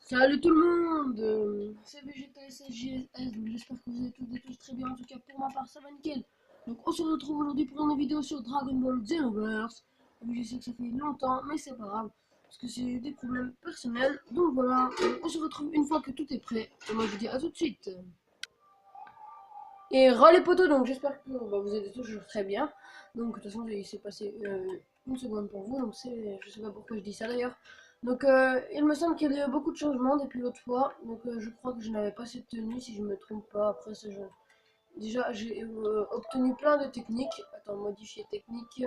Salut tout le monde, c'est VGTSSJS, donc j'espère que vous allez toutes et tous très bien, en tout cas pour ma part ça va nickel. Donc on se retrouve aujourd'hui pour une vidéo sur Dragon Ball Xenoverse. Oui, je sais que ça fait longtemps mais c'est pas grave, parce que c'est des problèmes personnels, donc voilà, on se retrouve une fois que tout est prêt, et moi je vous dis à tout de suite. Et ras les potos, donc j'espère que vous êtes toujours très bien. Donc de toute façon il s'est passé une seconde pour vous, donc je sais pas pourquoi je dis ça d'ailleurs. Donc il me semble qu'il y a eu beaucoup de changements depuis l'autre fois, donc je crois que je n'avais pas cette tenue si je me trompe pas. Après ça, déjà j'ai obtenu plein de techniques. Attends, modifier technique,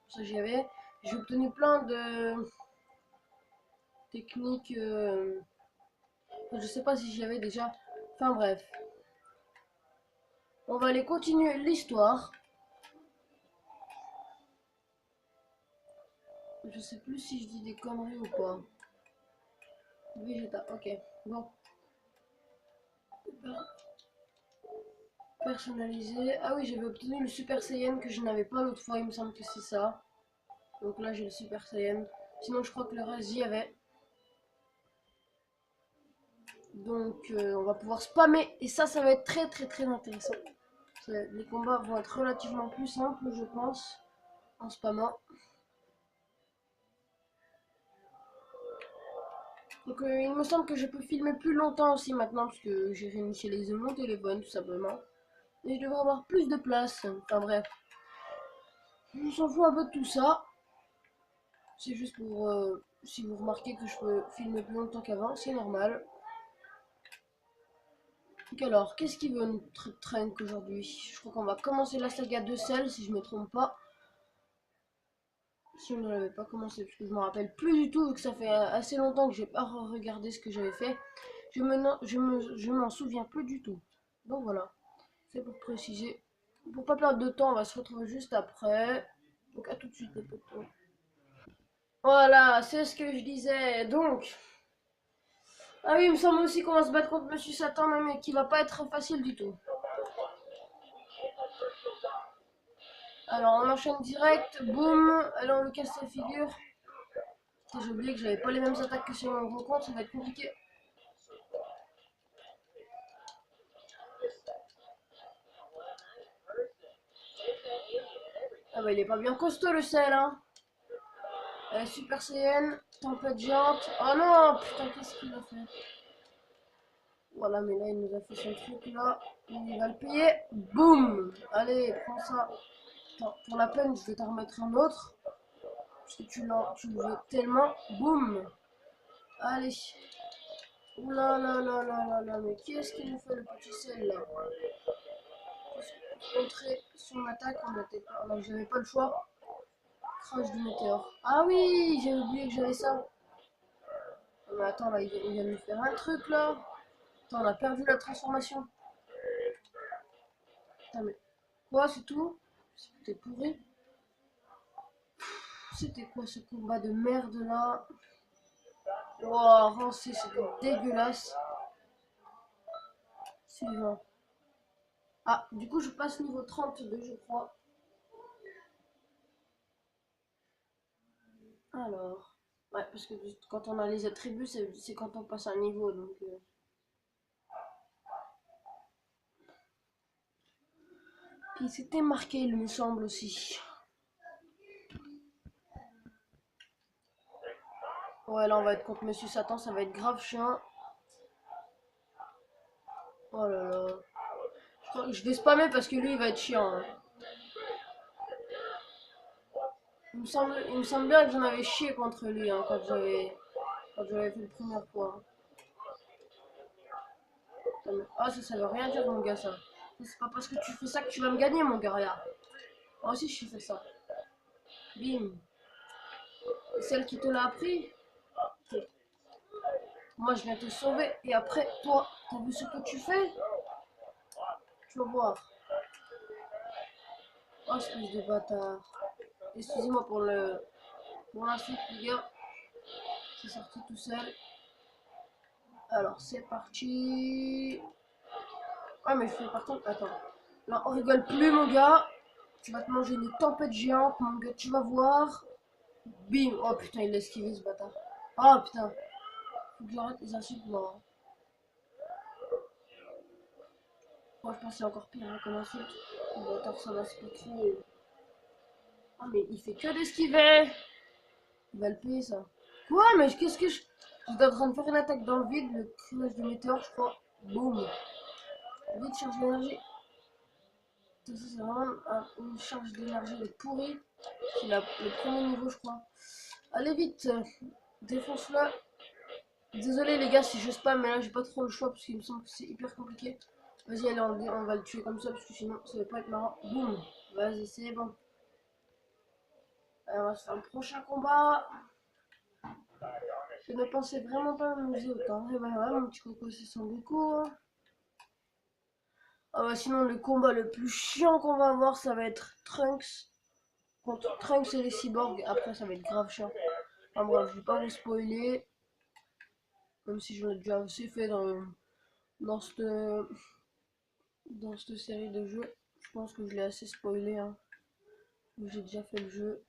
ça j'y avais. J'ai obtenu plein de techniques, je sais pas si j'y avais déjà. Enfin bref, on va aller continuer l'histoire. Je sais plus si je dis des conneries ou pas. Vegeta, ok. Bon. Personnalisé. Ah oui, j'avais obtenu le Super Saiyan que je n'avais pas l'autre fois, il me semble que c'est ça. Donc là, j'ai le Super Saiyan. Sinon, je crois que le reste, j'y avait. Donc, on va pouvoir spammer. Et ça va être très très très intéressant. Les combats vont être relativement plus simples, je pense, en spammant. Donc, il me semble que je peux filmer plus longtemps aussi maintenant, parce que j'ai réinitialisé mon téléphone, tout simplement. Et je devrais avoir plus de place. Enfin bref. On s'en fout un peu de tout ça. C'est juste pour, si vous remarquez que je peux filmer plus longtemps qu'avant, c'est normal. Donc alors, qu'est-ce qui veut notre Trunk aujourd'hui? Je crois qu'on va commencer la saga de Cell, si je me trompe pas. Si on ne l'avait pas commencé, parce que je me rappelle plus du tout, vu que ça fait assez longtemps que j'ai pas regardé ce que j'avais fait. Je m'en souviens plus du tout. Donc voilà, c'est pour préciser. Pour pas perdre de temps, on va se retrouver juste après. Donc à tout de suite les potos. Voilà, c'est ce que je disais. Donc, ah oui, il me semble aussi qu'on va se battre contre Monsieur Satan, mais qui va pas être facile du tout. Alors, on enchaîne direct, boum, allez, on lui casse la figure. J'ai oublié que j'avais pas les mêmes attaques que sur mon gros compte, ça va être compliqué. Ah bah, il est pas bien costaud le sel, hein. Super Saiyan, tempête géante. Oh non, putain, qu'est-ce qu'il a fait? Voilà, mais là, il nous a fait son truc, là. Il va le payer. Boum. Allez, prends ça. Attends, pour la peine, je vais t'en remettre un autre. Parce que tu le veux tellement. Boum. Allez. Oula là là là là là, mais qui est-ce qui nous fait le petit sel là? Pour contrer son attaque, j'avais pas le choix. Crash du météore. Ah oui, j'ai oublié que j'avais ça. Oh, mais attends, là, il vient de nous faire un truc là. Attends, on a perdu la transformation. Putain, mais quoi, c'est tout? C'était pourri. C'était quoi ce combat de merde là? Wow, rancé, c'était dégueulasse. Suivant. Ah, du coup, je passe niveau 32, je crois. Alors. Ouais, parce que quand on a les attributs, c'est quand on passe un niveau, donc. Puis c'était marqué, il me semble aussi. Ouais, là on va être contre Monsieur Satan, ça va être grave chiant. Oh là là. Je vais spammer parce que lui il va être chiant, hein. Il me semble bien que j'en avais chié contre lui, hein, quand j'avais fait le première fois. Ah, ça veut rien dire, mon gars, ça. C'est pas parce que tu fais ça que tu vas me gagner, mon gars, regarde. Moi aussi je fais ça. Bim. Et celle qui te l'a appris, moi je viens te sauver. Et après, toi, t'as vu ce que tu fais? Tu vas voir. Oh, espèce de bâtard. Excusez-moi pour l'insulte, les gars. C'est sorti tout seul. Alors, c'est parti. Ah, mais je fais par contre. Attends. Là, on rigole plus, mon gars. Tu vas te manger une tempête géante, mon gars. Tu vas voir. Bim. Oh putain, il a esquivé ce bâtard. Oh putain. Faut que j'arrête les insultes, moi. Moi, je pense que c'est encore pire hein, comme insulte. Le bâtard, ça va se pas trop. Ah, mais il fait que d'esquiver. Il va le payer, ça. Quoi? Mais qu'est-ce que je... J'étais en train de faire une attaque dans le vide, le crunch du météore, je crois. Boum. Vite, charge d'énergie. Ça, c'est vraiment une charge d'énergie de pourri. C'est le premier niveau, je crois. Allez, vite. Défonce-le. Désolé, les gars, si je spam, mais là, j'ai pas trop le choix parce qu'il me semble que c'est hyper compliqué. Vas-y, allez, on va le tuer comme ça parce que sinon, ça va pas être marrant. Boum. Vas-y, c'est bon. Alors, on va se faire un prochain combat. Je ne pensais vraiment pas m'amuser autant. Et ben voilà, mon petit coco, c'est son Goku. Hein. Ah bah sinon, le combat le plus chiant qu'on va avoir, ça va être Trunks contre Trunks et les cyborgs. Après, ça va être grave chiant. Enfin bref, je vais pas vous spoiler. Même si je l'ai déjà assez fait dans cette, dans cette série de jeux. Je pense que je l'ai assez spoilé. Hein. J'ai déjà fait le jeu.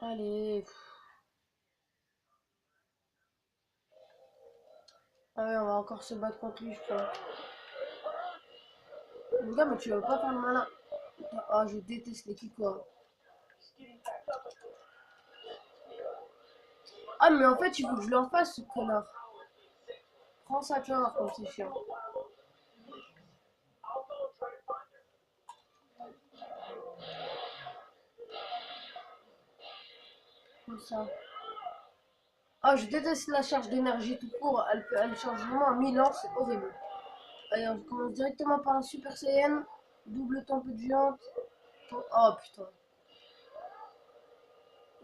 Allez. Ah ouais, on va encore se battre contre lui, je crois. Les gars, mais tu vas pas faire le malin. Ah, je déteste les Kikoa. Ah, mais en fait, il faut que je leur fasse ce connard. Prends ça, tu vas voir comme c'est chiant. Comme ça. Ah, je déteste la charge d'énergie tout court. Elle charge vraiment à 1000 ans, c'est horrible. Allez, on commence directement par un Super Saiyan. Double tempête géante. Oh putain.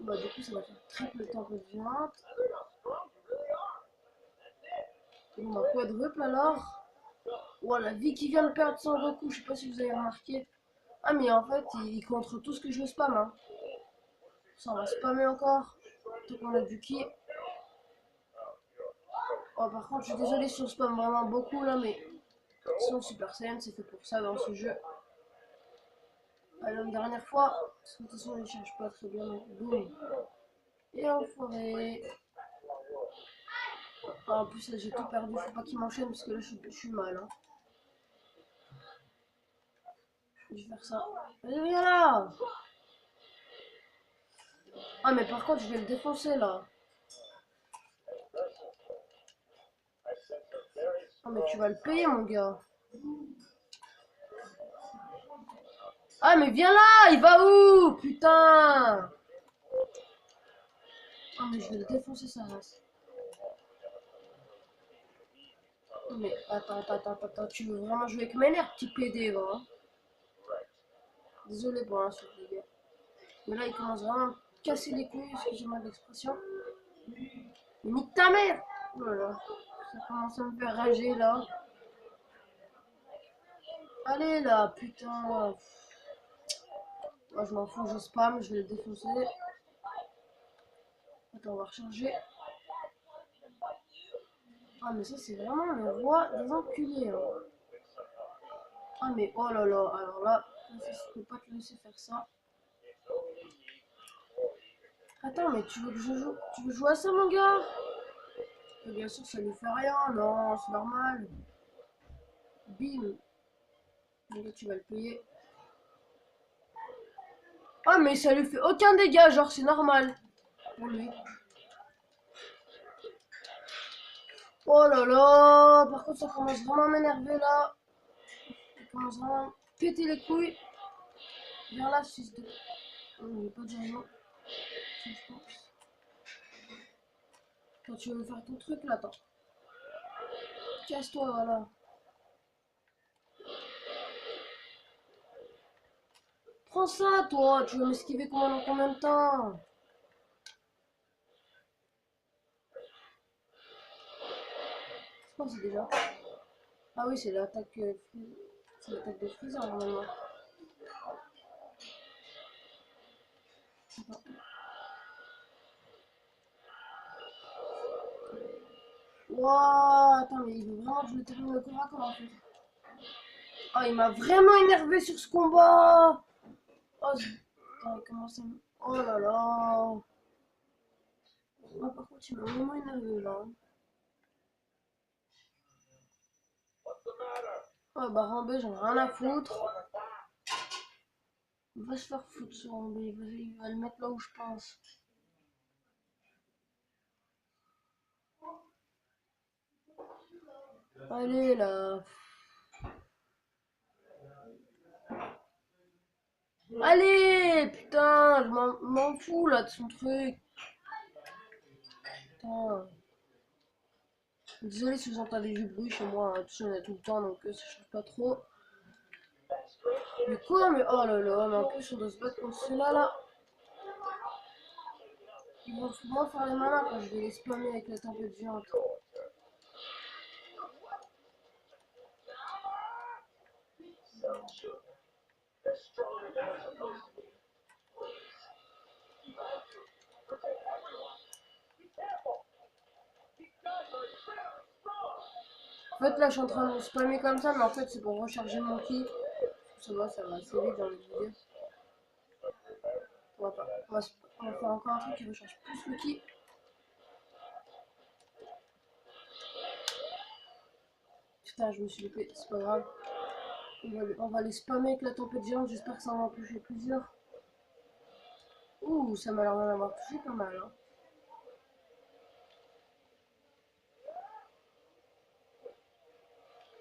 Bah, du coup, ça va faire triple tempête géante. Et on va quadruple alors. Oh, la vie qui vient de perdre son Goku, je sais pas si vous avez remarqué. Ah, mais en fait, il contre tout ce que je spam. Hein. Ça, on va spammer encore. Tant qu'on a du ki. Oh, par contre, je suis désolé si on spam vraiment beaucoup là, mais sinon Super Saiyan c'est fait pour ça dans ce jeu. Allez, une dernière fois, parce que de toute façon il cherche pas très bien. Boum. Et enfoiré. Ah, en plus là j'ai tout perdu, faut pas qu'il m'enchaîne parce que là je suis mal. Hein. Je vais faire ça. Allez, viens là. Ah, mais par contre je vais le défoncer là. Ah, mais tu vas le payer mon gars. Ah, mais viens là, il va où? Putain. Ah, mais je vais le défoncer sa race. Mais attends, tu veux vraiment jouer avec mes nerfs, petit PD, va. Hein. Désolé pour l'insulte, les gars. Mais là, il commence vraiment à me casser les couilles, excusez-moi de l'expression. Mais nique ta mère! Oh là là, ça commence à me faire rager là. Allez là, putain. Moi, je m'en fous, je spam, je vais le défoncer. Attends, on va recharger. Ah, mais ça, c'est vraiment le roi des enculés. Hein. Ah, mais oh là là, alors là, je peux pas te laisser faire ça. Attends, mais tu veux que je joue? Tu veux jouer à ça, mon gars? Et bien sûr, ça lui fait rien, non, c'est normal. Bim. Mon gars, tu vas le payer. Ah, mais ça lui fait aucun dégât, genre, c'est normal. Pour lui. Oh là là, par contre, ça commence vraiment à m'énerver là. Ça commence vraiment à péter les couilles. Vers là, 6-2. Oh, il n'y a pas de jambon. Je pense. Quand tu veux faire ton truc là, attends. Casse-toi, voilà. Prends ça, toi. Tu veux m'esquiver combien de temps? C'est quoi, c'est déjà? Ah oui, c'est l'attaque c'est l'attaque de Freezer normalement. Wouah, attends, mais il veut vraiment que je le termine le corps à corps en fait. Oh, il m'a vraiment énervé sur ce combat. Oh, putain, il commence à me... Oh là là. Ah, par contre, il m'a vraiment énervé là. Ouais, bah Rambé, j'en ai rien à foutre. Il va se faire foutre sur Rambé, il va le mettre là où je pense. Allez là. Allez, putain, je m'en fous là de son truc. Putain. Désolé si vous entendez du bruit chez moi, hein. Tout tout le temps, donc ça change pas trop. Mais quoi, mais oh là là, mais en plus on doit se battre contre ceux-là là. Ils vont moins faire les malins quand je vais les spammer avec la tempête géante. En fait là je suis en train de spammer comme ça, mais en fait c'est pour recharger mon ki. Ça va assez vite, j'ai envie de vous dire. On va faire encore un truc qui recharge plus le ki. Putain, je me suis loupé, c'est pas grave. On va les spammer avec la tempête géante, j'espère que ça va en toucher plusieurs. Ouh, ça m'a l'air d'en avoir touché pas mal. Hein.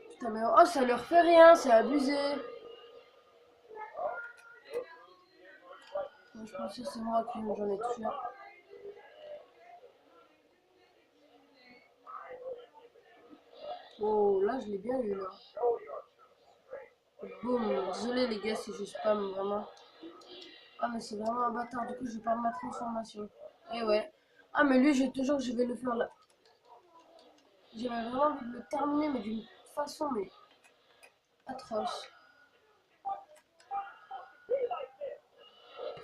Putain, mais oh, ça leur fait rien, c'est abusé. Moi, je pense que c'est moi qui j'en ai touché. Oh, là, je l'ai bien eu, là. Boum, désolé les gars si je spam vraiment. Ah, mais c'est vraiment un bâtard, du coup, je vais perdre ma transformation. Et ouais. Ah, mais lui, je vais le faire là. J'avais vraiment envie de le terminer, mais d'une façon, mais atroce.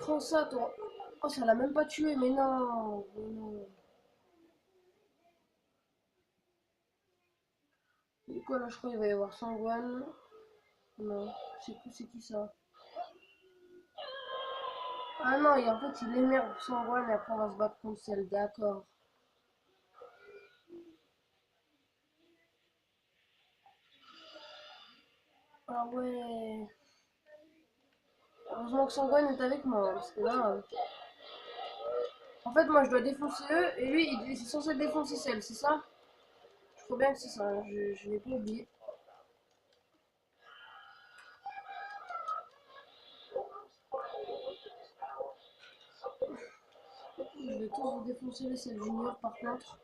Prends ça, toi. Oh, ça l'a même pas tué, mais non. Mais non. Du coup, là, je crois qu'il va y avoir Sangwan. Non, c'est qui ça? Ah non, et en fait, il énerve Sangwan et après, on va se battre contre celle, d'accord. Ah ouais. Heureusement que Sangwan est avec moi, hein, parce que là... En fait, moi, je dois défoncer eux, et lui, il est censé défoncer celle, c'est ça? Je crois bien que c'est ça, hein, je l'ai pas oublié. Je vais tous vous défoncer les celles juniors, par contre.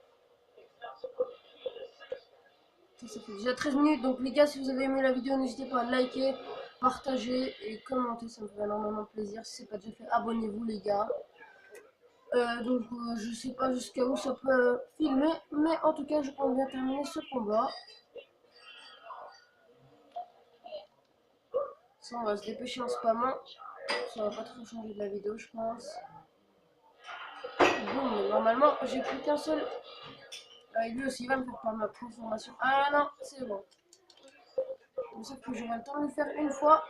Ça fait déjà 13 minutes, donc les gars, si vous avez aimé la vidéo, n'hésitez pas à liker, partager et commenter, ça me ferait énormément plaisir. Si c'est pas déjà fait, abonnez-vous les gars. Je sais pas jusqu'à où ça peut filmer, mais en tout cas je compte bien terminer ce combat. Ça on va se dépêcher en spammant, ça va pas trop changer de la vidéo je pense. Boum, normalement j'ai plus qu'un seul. Lui aussi il va me faire pas ma transformation. Ah non, c'est bon. Mais sauf que j'aurai le temps de le faire une fois,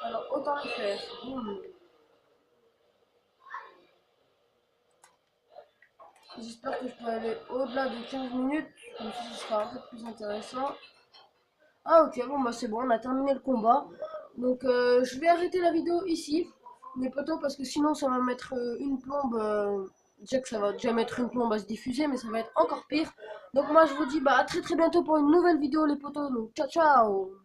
alors autant le faire. Boum. J'espère que je peux aller au-delà de 15 minutes, comme ça ce sera un peu plus intéressant. Ah ok, bon bah c'est bon, on a terminé le combat. Donc je vais arrêter la vidéo ici, mes potos, parce que sinon ça va mettre une plombe. Déjà que ça va déjà mettre une plombe à se diffuser, mais ça va être encore pire. Donc moi je vous dis bah à très bientôt pour une nouvelle vidéo les potos. Donc ciao ciao.